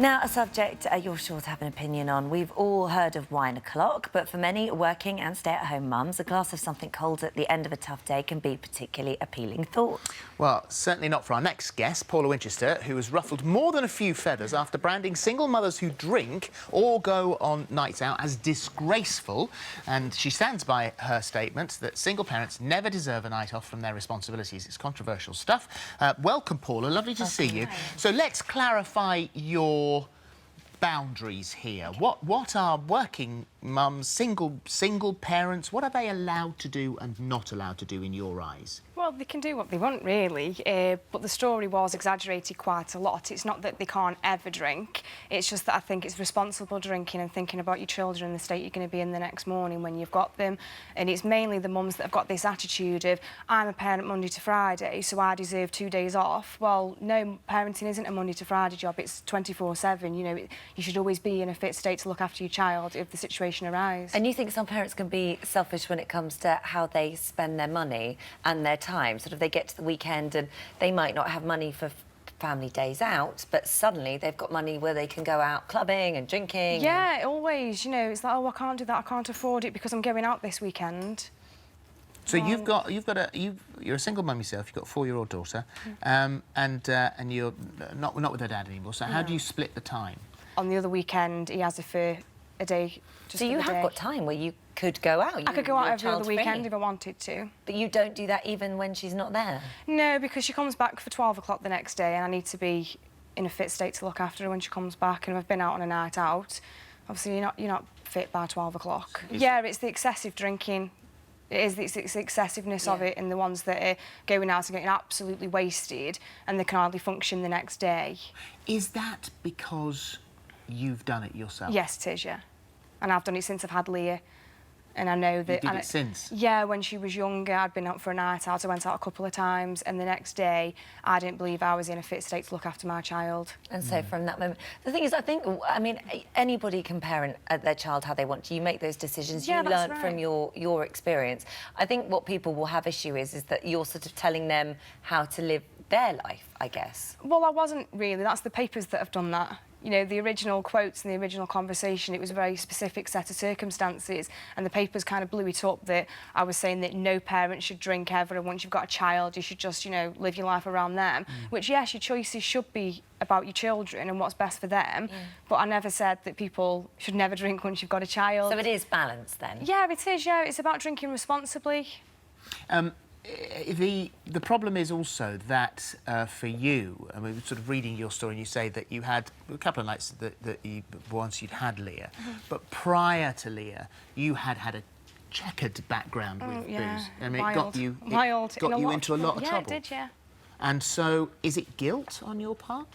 Now, a subject you're sure to have an opinion on. We've all heard of wine o'clock, but for many working and stay-at-home mums, a glass of something cold at the end of a tough day can be a particularly appealing thought. Well, certainly not for our next guest, Paula Winchester, who has ruffled more than a few feathers after branding single mothers who drink or go on nights out as disgraceful. And she stands by her statement that single parents never deserve a night off from their responsibilities. It's controversial stuff. Welcome, Paula. Lovely to see you. So let's clarify your boundaries here. What are working mums, single parents, what are they allowed to do and not allowed to do in your eyes? Well, they can do what they want, really, but the story was exaggerated quite a lot. It's not that they can't ever drink, it's just that I think it's responsible drinking and thinking about your children and the state you're going to be in the next morning when you've got them. And it's mainly the mums that have got this attitude of, I'm a parent Monday to Friday, so I deserve 2 days off. Well, no, parenting isn't a Monday to Friday job, it's 24/7. You know, you should always be in a fit state to look after your child if the situation arises. And you think some parents can be selfish when it comes to how they spend their money and their time? Sort of they get to the weekend and they might not have money for family days out, but suddenly they've got money where they can go out clubbing and drinking. Yeah, always. You know, it's like, oh, I can't do that, I can't afford it because I'm going out this weekend. So you're a single mum yourself. You've got a 4-year-old daughter, and you're not with her dad anymore. So how do you split the time? On the other weekend, he has her for a day. So you have got time where you could go out. I could go out every other weekend if I wanted to. But you don't do that even when she's not there? No, because she comes back for 12 o'clock the next day and I need to be in a fit state to look after her when she comes back. And if I've been out on a night out, obviously you're not fit by 12 o'clock. Yeah, it's the excessive drinking. It's the excessiveness of it, and the ones that are going out and getting absolutely wasted and they can hardly function the next day. Is that because you've done it yourself? Yes, it is, yeah. And I've done it since I've had Leah. And I know that... You did it since? Yeah, when she was younger, I'd been out for a night out. I went out a couple of times, and the next day, I didn't believe I was in a fit state to look after my child. And so from that moment... The thing is, I mean, anybody can parent their child how they want to. You make those decisions. Yeah, you learn from your experience. I think what people will have issue is that you're sort of telling them how to live their life, I guess. Well, I wasn't really. That's the papers that have done that. You know, the original quotes and the original conversation, it was a very specific set of circumstances, and the papers kind of blew it up that I was saying that no parent should drink ever, and once you've got a child, you should just, you know, live your life around them. Which, yes, your choices should be about your children and what's best for them, but I never said that people should never drink once you've got a child. So it is balanced, then? Yeah, it is, yeah. It's about drinking responsibly. The problem is also that for you, I mean, sort of reading your story, and you say that you had a couple of nights once you'd had Leah, but prior to Leah, you had a checkered background with booze. I mean, it got you into a lot of trouble. Yeah, it did, yeah. And so, is it guilt on your part?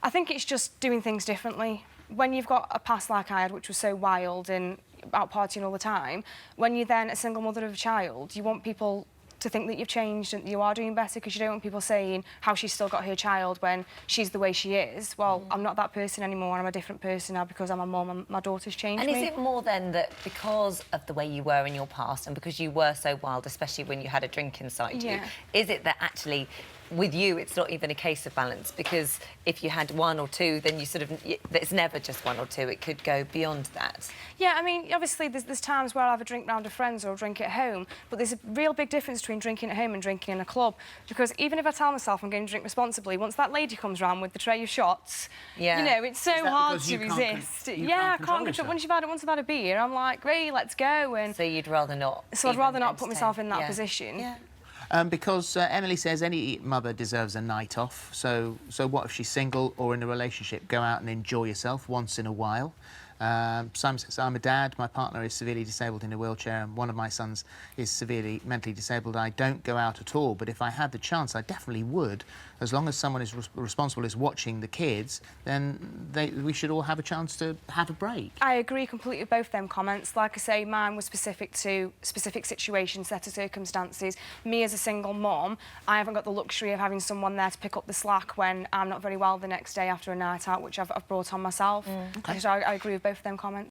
I think it's just doing things differently. When you've got a past like I had, which was so wild and out partying all the time, when you're then a single mother of a child, you want people to think that you've changed and you are doing better, because you don't want people saying how she's still got her child when she's the way she is. Well, I'm not that person anymore, I'm a different person now because I'm a mum and my daughter's changed me. And is it more then that because of the way you were in your past and because you were so wild, especially when you had a drink inside you, is it that actually with you it's not even a case of balance? Because if you had one or two, then you sort of... It's never just one or two, it could go beyond that. Yeah, I mean, obviously there's times where I'll have a drink round with friends or a drink at home, but there's a real big difference between drinking at home and drinking in a club, because even if I tell myself I'm going to drink responsibly, once that lady comes round with the tray of shots, you know, it's so hard to resist. Yeah, I can't control. Once I've had a beer, I'm like, great, let's go. And so you'd rather not... So I'd rather not put myself in that position. Yeah. Because Emily says any mother deserves a night off. So what if she's single or in a relationship? Go out and enjoy yourself once in a while. Simon says, I'm a dad, my partner is severely disabled in a wheelchair, and one of my sons is severely mentally disabled. I don't go out at all, but if I had the chance, I definitely would. As long as someone is responsible, is watching the kids, then we should all have a chance to have a break. I agree completely with both them comments. Like I say, mine was specific to specific situations, set of circumstances. Me as a single mum, I haven't got the luxury of having someone there to pick up the slack when I'm not very well the next day after a night out, which I've brought on myself. Okay. So I agree with both of them comments.